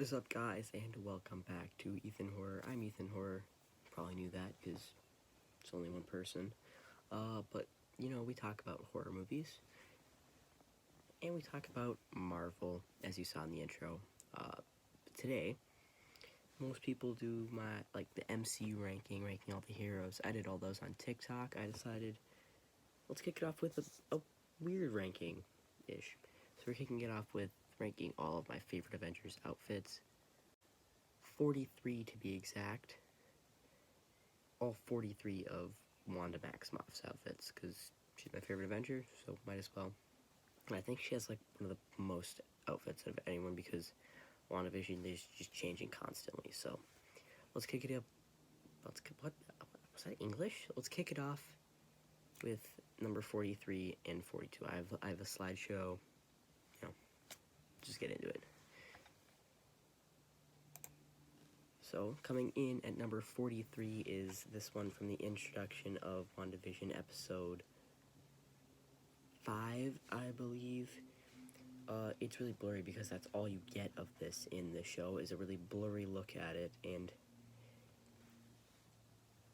is up, guys, and welcome back to Ethan Horror. I'm Ethan Horror. Probably knew that because it's only one person. But we talk about horror movies, and we talk about Marvel, as you saw in the intro. Today, most people do the MCU ranking all the heroes. I did all those on TikTok. I decided, let's kick it off with a weird ranking-ish. So we're kicking it off with ranking all of my favorite Avengers outfits. 43 to be exact. All 43 of Wanda Maximoff's outfits, because she's my favorite Avenger, so might as well. And I think she has one of the most outfits of anyone, because WandaVision is just changing constantly. So let's kick it up. What was that, English? Let's kick it off with number 43 and 42. I have a slideshow. Just get into it. So, coming in at number 43 is this one from the introduction of WandaVision episode 5, I believe. It's really blurry because that's all you get of this in the show, is a really blurry look at it, and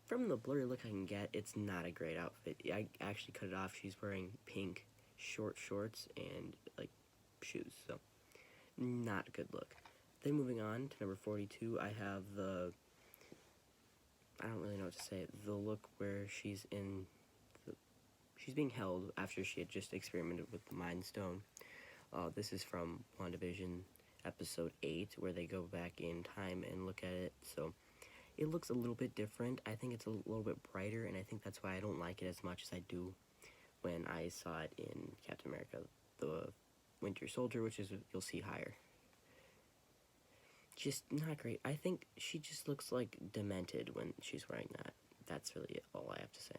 from the blurry look I can get, it's not a great outfit. I actually cut it off. She's wearing pink short shorts and, shoes, so not a good look. Then moving on to number 42, I have I don't really know what to say, the look where she's being held after she had just experimented with the Mind Stone. This is from WandaVision episode 8, where they go back in time and look at it, so it looks a little bit different. I think it's a little bit brighter, and I think that's why I don't like it as much as I do when I saw it in Captain America, the Winter Soldier, which is, you'll see higher. Just not great. I think she just looks like demented when she's wearing that. That's really all I have to say.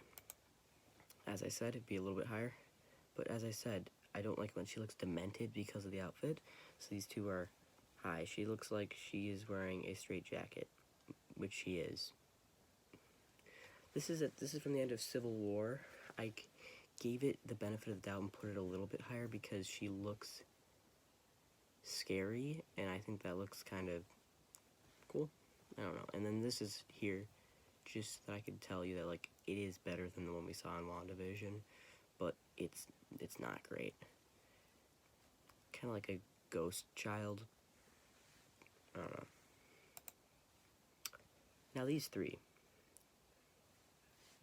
As I said, it'd be a little bit higher, but as I said, I don't like when she looks demented because of the outfit, so these two are high. She looks like she is wearing a straight jacket, which she is. This is from the end of Civil War. I gave it the benefit of the doubt and put it a little bit higher because she looks scary, and I think that looks kind of cool. I don't know. And then this is here, just that I could tell you that it is better than the one we saw in WandaVision, but it's not great. Kind of like a ghost child. I don't know. Now these three,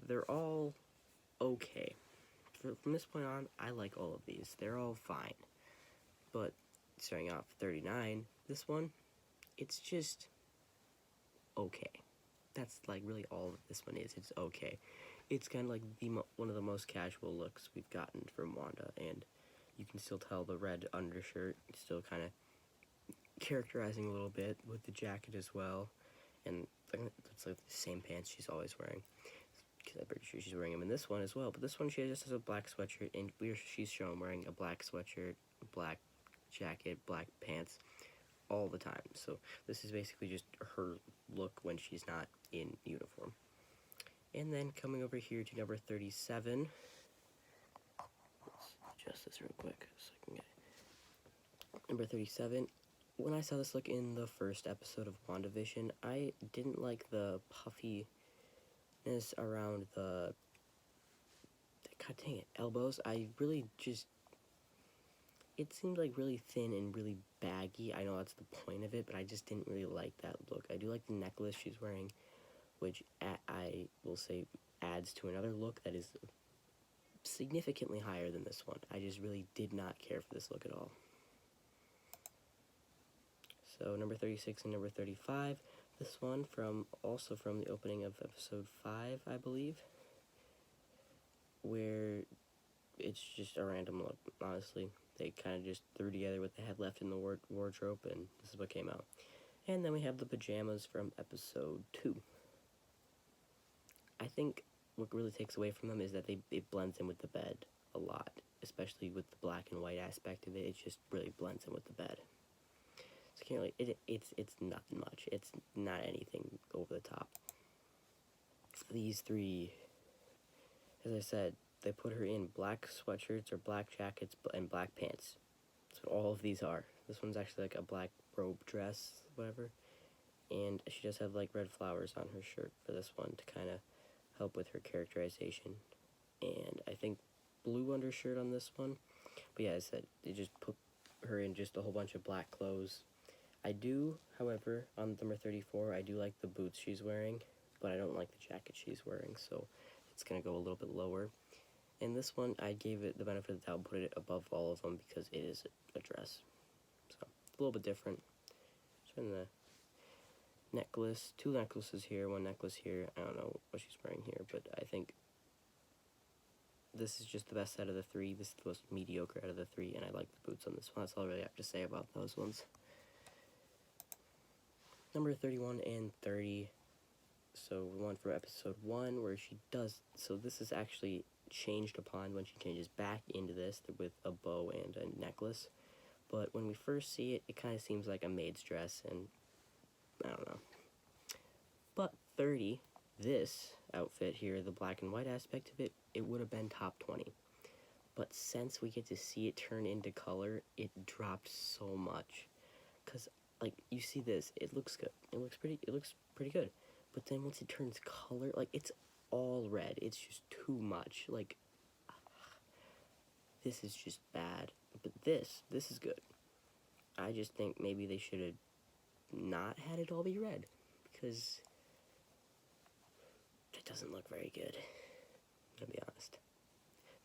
they're all okay. From this point on, I like all of these. They're all fine. But starting off 39, this one, it's just okay. That's really all this one is. It's okay. It's kind of like one of the most casual looks we've gotten from Wanda, and you can still tell the red undershirt still kind of characterizing a little bit with the jacket as well, and it's the same pants she's always wearing, because I'm pretty sure she's wearing them in this one as well. But this one, she just has a black sweatshirt, and she's shown wearing a black sweatshirt, black jacket, black pants all the time. So this is basically just her look when she's not in uniform. And then coming over here to number 37. Let's adjust this real quick so I can get it. Number 37. When I saw this look in the first episode of WandaVision, I didn't like the puffiness around the god dang it, elbows. I really just, it seemed really thin and really baggy. I know that's the point of it, but I just didn't really like that look. I do like the necklace she's wearing, which I will say adds to another look that is significantly higher than this one. I just really did not care for this look at all. So number 36 and number 35. This one also from the opening of episode 5, I believe, where it's just a random look, honestly. They kind of just threw together what they had left in the wardrobe, and this is what came out. And then we have the pajamas from episode 2. I think what really takes away from them is that it blends in with the bed a lot, especially with the black and white aspect of it. It just really blends in with the bed. So it's nothing much. It's not anything over the top. These three, as I said, they put her in black sweatshirts or black jackets and black pants. That's what all of these are. This one's actually a black robe dress, whatever. And she does have like red flowers on her shirt for this one to kind of help with her characterization. And I think blue undershirt on this one. But yeah, I said they just put her in just a whole bunch of black clothes. I do, however, on number 34, I do like the boots she's wearing, but I don't like the jacket she's wearing, so it's going to go a little bit lower. And this one, I gave it the benefit of the doubt, put it above all of them because it is a dress. So, a little bit different. So in the necklace, 2 necklaces here, 1 necklace here. I don't know what she's wearing here, but I think this is just the best out of the 3. This is the most mediocre out of the 3, and I like the boots on this one. That's all I really have to say about those ones. Number 31 and 30. So one from episode 1 where she does, so this is actually changed upon when she changes back into this with a bow and a necklace. But when we first see it, it kind of seems like a maid's dress, and I don't know. But 30, this outfit here, the black and white aspect of it, it would have been top 20. But since we get to see it turn into color, it dropped so much. Because, like, you see this, it looks good. It looks pretty good. But then once it turns color, like, it's all red. It's just too much. Like, this is just bad. But this is good. I just think maybe they should have not had it all be red. Because it doesn't look very good. I'm gonna be honest.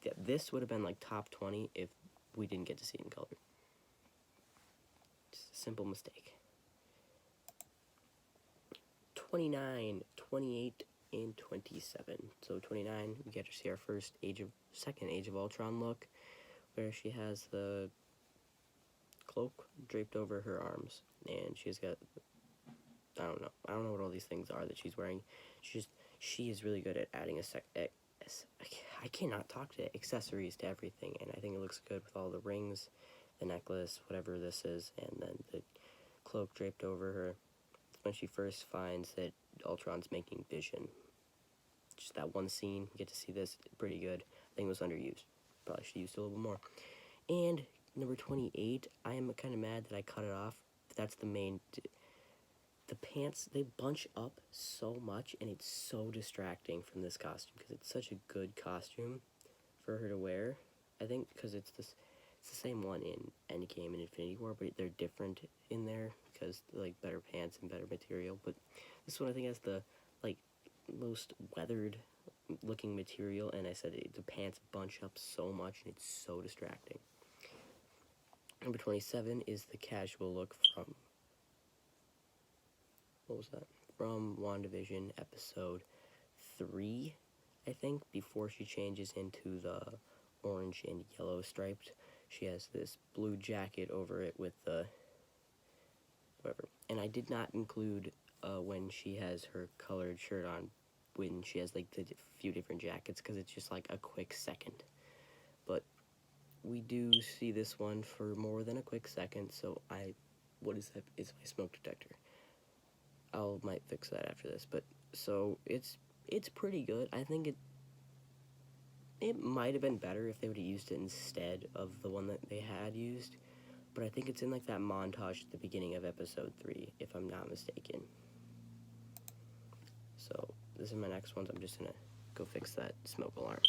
Yeah, this would have been, like, top 20 if we didn't get to see it in color. Just a simple mistake. 29, 28, and 27. So 29, we get to see our second Age of Ultron look, where she has the cloak draped over her arms, and she's got, I don't know what all these things are that she's wearing. She is really good at adding I cannot talk to accessories to everything, and I think it looks good with all the rings, the necklace, whatever this is, and then the cloak draped over her. When she first finds that Ultron's making Vision. Just that one scene, you get to see this, pretty good. I think it was underused. Probably should have used it a little bit more. And number 28, I am kind of mad that I cut it off. That's the main... The pants, they bunch up so much, and it's so distracting from this costume, because it's such a good costume for her to wear. I think because it's the same one in Endgame and Infinity War, but they're different in there because like better pants and better material. But this one I think has the like most weathered looking material, and I said the pants bunch up so much and it's so distracting. Number 27 is the casual look from from WandaVision episode 3, I think, before she changes into the orange and yellow striped. She has this blue jacket over it with the whatever. And I did not include when she has her colored shirt on, when she has like the few different jackets, because it's just like a quick second. But we do see this one for more than a quick second, so what is that? It's my smoke detector. Might fix that after this, but so it's pretty good. I think it might have been better if they would have used it instead of the one that they had used, but I think it's in like that montage at the beginning of episode 3, if I'm not mistaken. So this is my next ones. I'm just gonna go fix that smoke alarm.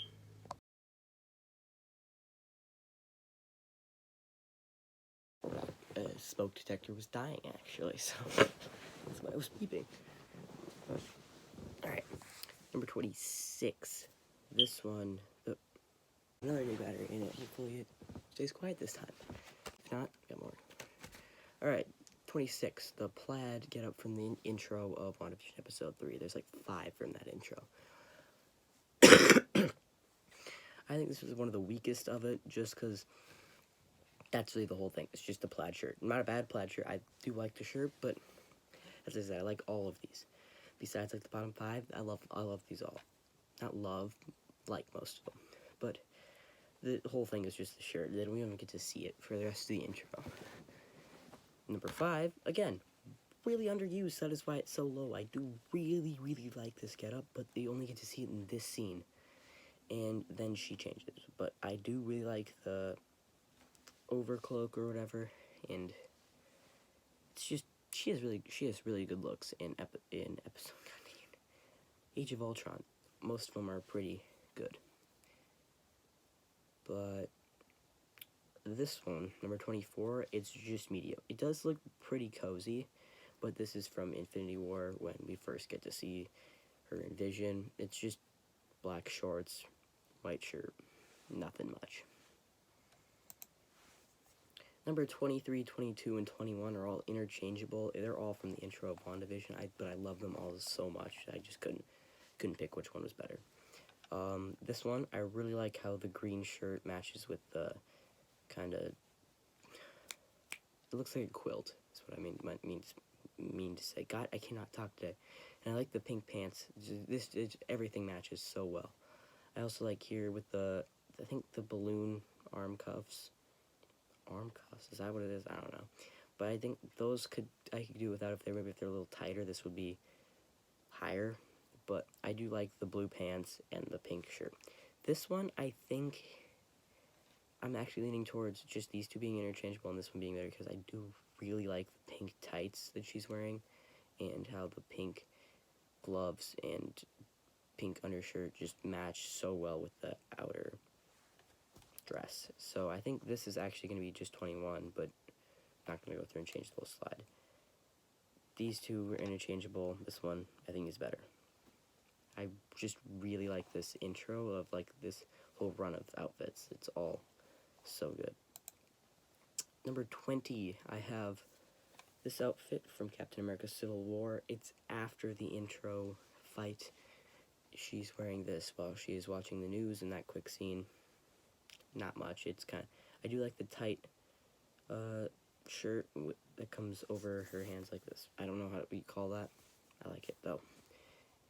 Smoke detector was dying actually, so that's why I was beeping. Alright, number 26. This one, another new battery in it. Hopefully it stays quiet this time. If not, got more. Alright, 26. The plaid get up from the intro of WandaVision episode 3. There's like 5 from that intro. I think this was one of the weakest of it, just because that's really the whole thing. It's just a plaid shirt. Not a bad plaid shirt. I do like the shirt, but as I said, I like all of these. Besides, like, the bottom 5, I love these all. Not love, like most of them. But the whole thing is just the shirt. Then we don't even get to see it for the rest of the intro. Number 5, again, really underused. That is why it's so low. I do really, really like this getup, but they only get to see it in this scene. And then she changes. But I do really like the overcloak or whatever, and it's just she has really good looks in episode 19. Age of Ultron. Most of them are pretty good. But this one, number 24, it's just medium. It does look pretty cozy, but this is from Infinity War when we first get to see her in Vision. It's just black shorts, white shirt, nothing much. Number 23, 22, and 21 are all interchangeable. They're all from the intro of WandaVision, but I love them all so much. I just couldn't pick which one was better. This one, I really like how the green shirt matches with the kind of... It looks like a quilt, is what I mean to say. God, I cannot talk today. And I like the pink pants. Everything matches so well. I also like here with I think the balloon arm cuffs. Arm cuffs, is that what it is? I don't know. But I think those I could do without if they're a little tighter. This would be higher. But I do like the blue pants and the pink shirt. This one, I think I'm actually leaning towards just these two being interchangeable and this one being better because I do really like the pink tights that she's wearing and how the pink gloves and pink undershirt just match so well with the outer dress. So I think this is actually going to be just 21, but I'm not going to go through and change the whole slide. These two were interchangeable. This one, I think, is better. I just really like this intro of, like, this whole run of outfits. It's all so good. Number 20, I have this outfit from Captain America Civil War. It's after the intro fight. She's wearing this while she is watching the news in that quick scene. Not much. It's kind of... I do like the tight shirt that comes over her hands like this. I don't know how we call that. I like it, though.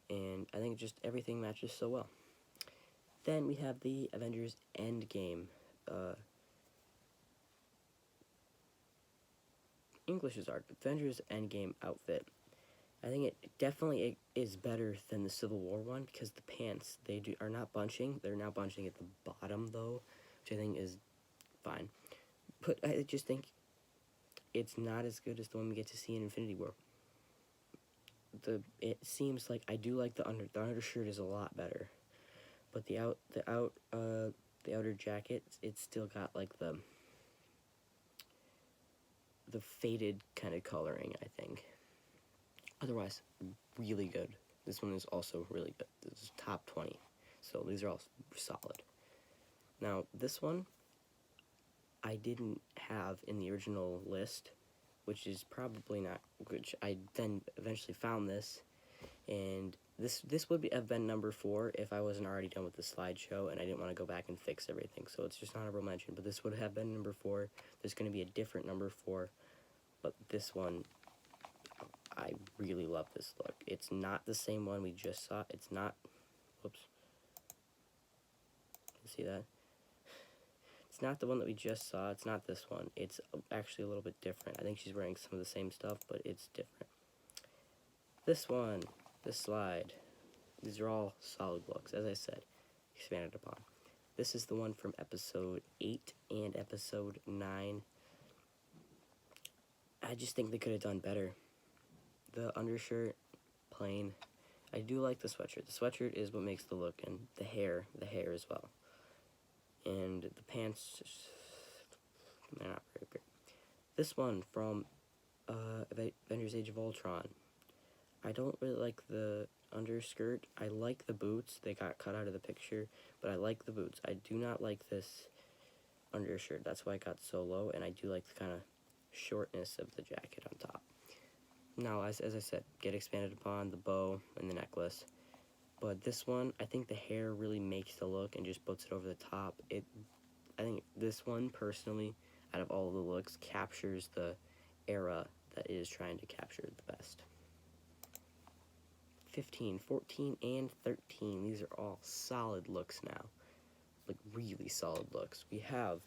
And I think just everything matches so well. Then we have the Avengers Endgame. English is hard. Avengers Endgame outfit. I think it definitely is better than the Civil War one because the pants, are not bunching. They're now bunching at the bottom, though, which I think is fine. But I just think it's not as good as the one we get to see in Infinity War. It seems like I do like the undershirt is a lot better, but the outer jacket, it's still got like the faded kind of coloring, I think. Otherwise, really good. This one is also really good. This is top 20, so these are all solid. Now, this one I didn't have in the original list, which is probably not, which I then eventually found this, and this would have been number 4 if I wasn't already done with the slideshow and I didn't want to go back and fix everything, so it's just honorable mention, but this would have been number 4. There's going to be a different number 4, but this one, I really love this look. It's not the same one we just saw. It's not, whoops, see that? It's not the one that we just saw. It's not this one. It's actually a little bit different. I think she's wearing some of the same stuff, but it's different. This one, this slide, these are all solid looks, as I said, expanded upon. This is the one from episode 8 and episode 9. I just think they could have done better. The undershirt, plain. I do like the sweatshirt. The sweatshirt is what makes the look, and the hair as well. And the pants, they're not very great. This one from Avengers Age of Ultron. I don't really like the underskirt. I like the boots. They got cut out of the picture, but I like the boots. I do not like this undershirt. That's why it got so low, and I do like the kind of shortness of the jacket on top. Now, as I said, get expanded upon, the bow and the necklace. But this one, I think the hair really makes the look and just puts it over the top. I think this one, personally, out of all of the looks, captures the era that it is trying to capture the best. 15, 14, and 13. These are all solid looks now. Like, really solid looks. We have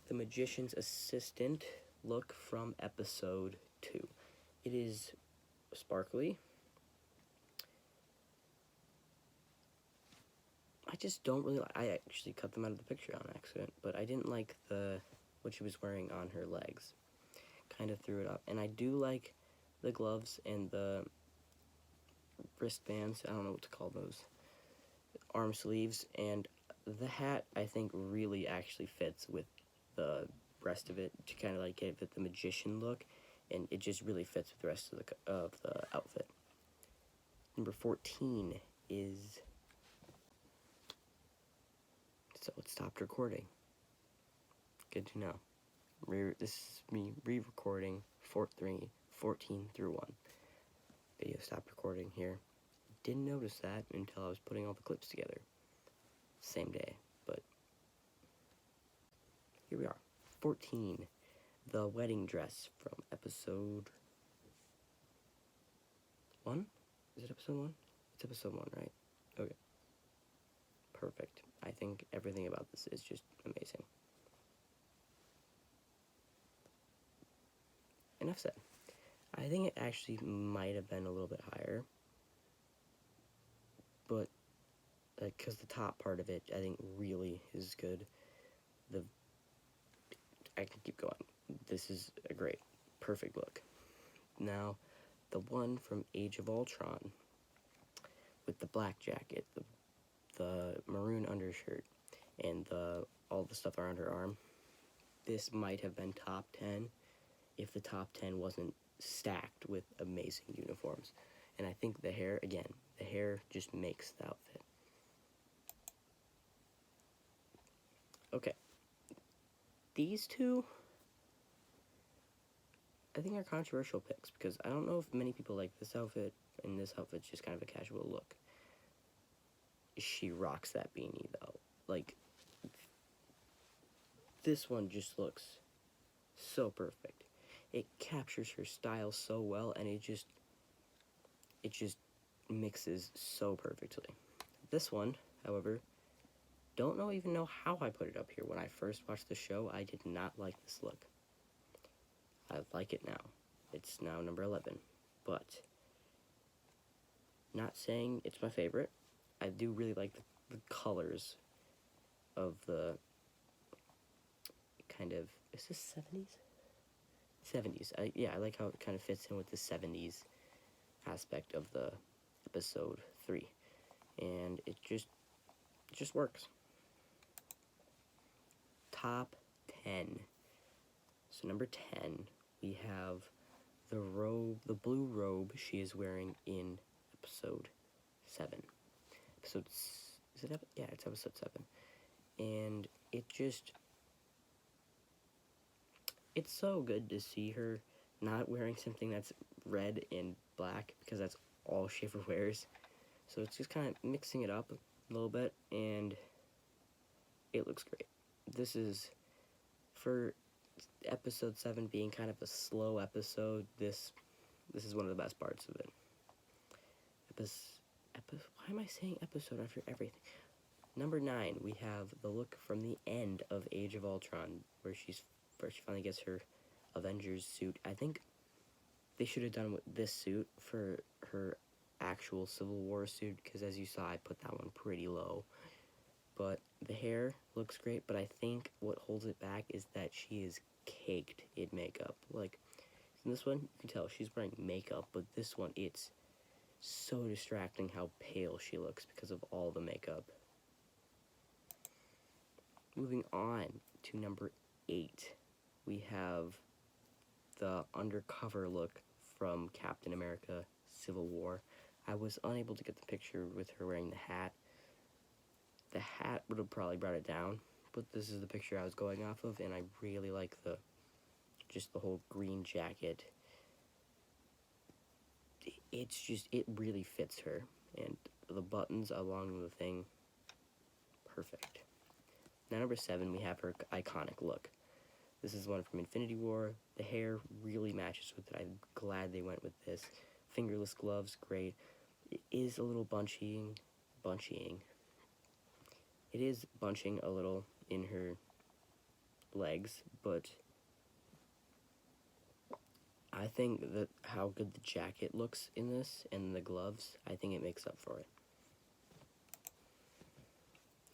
the Magician's Assistant look from episode 2. It is sparkly. I just don't really I actually cut them out of the picture on accident, but I didn't like what she was wearing on her legs. kind of threw it up. And I do like the gloves and the wristbands. I don't know what to call those. Arm sleeves. And the hat, I think, really actually fits with the rest of it to kind of like give it the magician look. And it just really fits with the rest of the outfit. Number 14 is... So it stopped recording. Good to know. This is me re-recording 14 through 1. Video stopped recording here. Didn't notice that until I was putting all the clips together. Same day, but here we are. 14. The wedding dress from episode 1? Is it episode 1? It's episode 1, right? Okay. Perfect. I think everything about this is just amazing. Enough said. I think it actually might have been a little bit higher. But, because the top part of it, I think, really is good. I can keep going. This is a great, perfect look. Now, the one from Age of Ultron, with the black jacket, the maroon undershirt, and all the stuff around her arm, this might have been top 10 if the top 10 wasn't stacked with amazing uniforms. And I think the hair, again, the hair just makes the outfit. Okay. These two, I think, are controversial picks, because I don't know if many people like this outfit, and this outfit's just kind of a casual look. She rocks that beanie, though. Like, this one just looks so perfect. It captures her style so well, and it just mixes so perfectly. This one, however, don't even know how I put it up here. When I first watched the show, I did not like this look. I like it now. It's now number 11. But, not saying it's my favorite. I do really like the colors of the kind of... Is this 70s? 70s. Yeah, I like how it kind of fits in with the 70s aspect of the episode 3. And it just works. Top 10. So number 10, we have the robe, the blue robe she is wearing in episode 7. Is it? Yeah, it's episode 7. And it's so good to see her not wearing something that's red and black, because that's all she ever wears. So it's just kind of mixing it up a little bit, and it looks great. This is, for episode 7 being kind of a slow episode, this is one of the best parts of it. Why am I saying episode after everything? Number 9, we have the look from the end of Age of Ultron, where she finally gets her Avengers suit. I think they should have done with this suit for her actual Civil War suit, because as you saw, I put that one pretty low. But the hair looks great, but I think what holds it back is that she is caked in makeup. Like, in this one, you can tell she's wearing makeup, but this one, it's so distracting how pale she looks because of all the makeup. Moving on to number 8, we have the undercover look from Captain America Civil War. I was unable to get the picture with her wearing the hat. The hat would have probably brought it down, but this is the picture I was going off of, and I really like the whole green jacket. It really fits her, and the buttons along the thing, perfect. Now number 7, we have her iconic look. This is one from Infinity War. The hair really matches with it. I'm glad they went with this. Fingerless gloves, great. It is a little bunching. It is bunching a little in her legs, but I think that how good the jacket looks in this and the gloves, I think it makes up for it.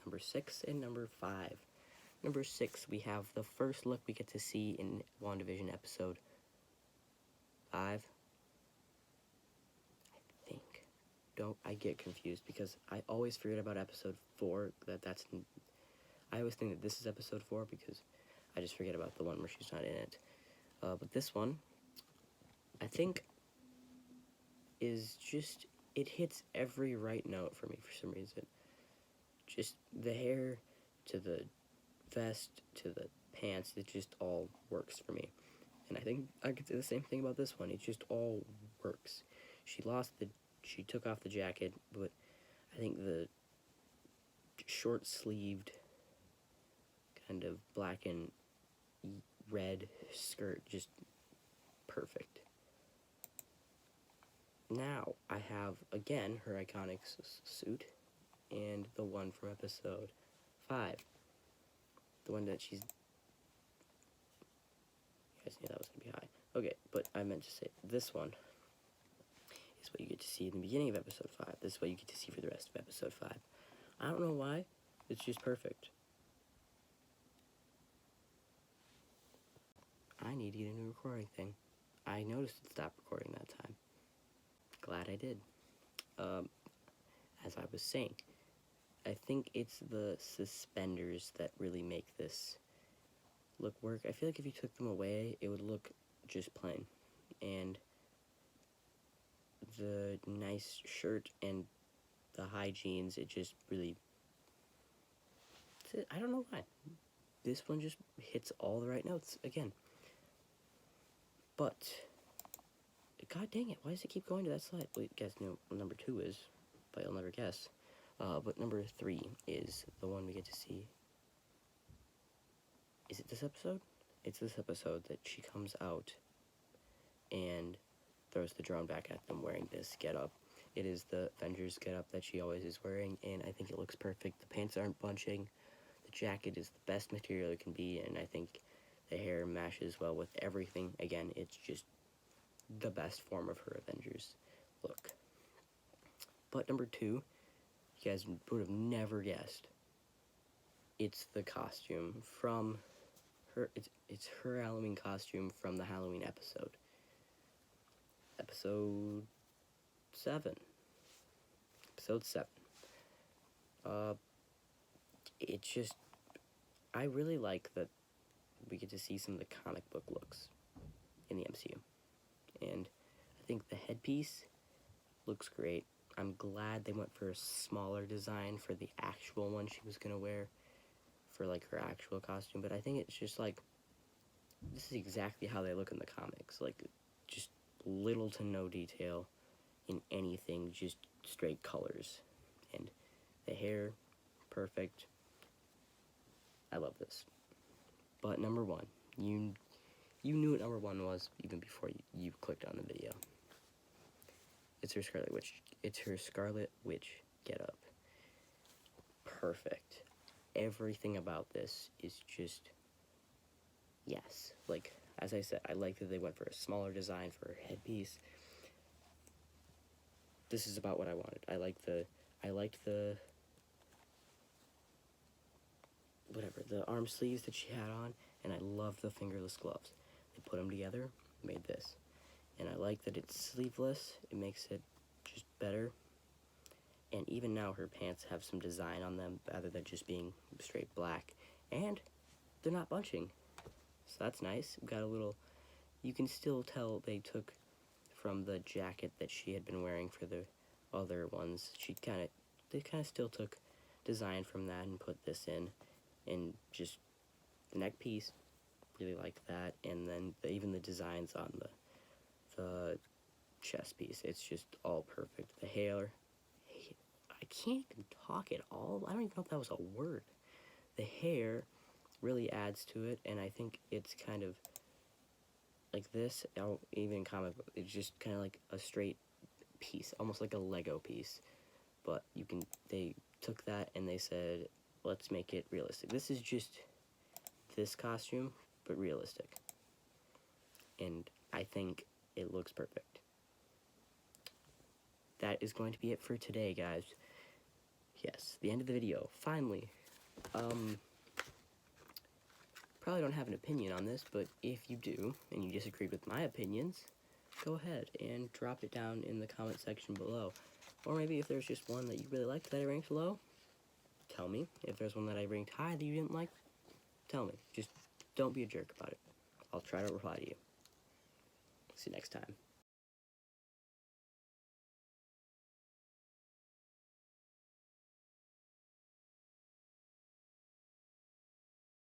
Number 6 and number 5. Number 6, we have the first look we get to see in WandaVision episode 5, I think. I get confused because I always forget about episode 4. I always think that this is episode 4 because I just forget about the one where she's not in it. But this one, I think, is just, it hits every right note for me for some reason. Just the hair to the vest to the pants, it just all works for me. And I think I could say the same thing about this one. It just all works. She took off the jacket, but I think the short-sleeved kind of black and red skirt, just perfect. Now, I have, again, her iconic suit, and the one from episode 5. The one that she's... You guys knew that was going to be high. Okay, but I meant to say, this one is what you get to see in the beginning of episode 5. This is what you get to see for the rest of episode 5. I don't know why, it's just perfect. I need to get a new recording thing. I noticed it stopped recording that time. Glad I did. As I was saying, I think it's the suspenders that really make this look work. I feel like if you took them away, it would look just plain. And the nice shirt and the high jeans, it just really... I don't know why. This one just hits all the right notes again. But, god dang it, why does it keep going to that slide? Well, you guys know what number 2 is, but you'll never guess. But number 3 is the one we get to see. Is it this episode? It's this episode that she comes out and throws the drone back at them wearing this getup. It is the Avengers getup that she always is wearing, and I think it looks perfect. The pants aren't bunching. The jacket is the best material it can be, and I think the hair matches well with everything. Again, it's just the best form of her Avengers look. But number 2, you guys would have never guessed. It's the costume from her, it's her Halloween costume from the Halloween episode. Episode 7. Episode 7. It's just, I really like that we get to see some of the comic book looks in the MCU. And I think the headpiece looks great. I'm glad they went for a smaller design for the actual one she was going to wear for, like, her actual costume. But I think it's just, like, this is exactly how they look in the comics. Like, just little to no detail in anything, just straight colors. And the hair, perfect. I love this. But number 1, you knew what number 1 was even before you clicked on the video. It's her Scarlet Witch. It's her Scarlet Witch getup. Perfect. Everything about this is just yes. Like, as I said, I like that they went for a smaller design for her headpiece. This is about what I wanted. I liked the arm sleeves that she had on, and I love the fingerless gloves. They put them together, made this. And I like that it's sleeveless. It makes it just better. And even now her pants have some design on them rather than just being straight black. And they're not bunching. So that's nice. We've got a little... You can still tell they took from the jacket that she had been wearing for the other ones. They kind of still took design from that and put this in. And just the neck piece, really like that. And then even the designs on the chest piece, it's just all perfect. The hair, I can't even talk at all. I don't even know if that was a word. The hair really adds to it, and I think it's kind of like this, even in comic book, it's just kind of like a straight piece, almost like a Lego piece. But they took that and they said, let's make it realistic. This is just this costume, but realistic. And I think it looks perfect. That is going to be it for today, guys. Yes, the end of the video. Finally. Probably don't have an opinion on this, but if you do, and you disagreed with my opinions, go ahead and drop it down in the comment section below. Or maybe if there's just one that you really liked that I ranked low, tell me. If there's one that I ranked high that you didn't like, tell me. Just don't be a jerk about it. I'll try to reply to you. See you next time.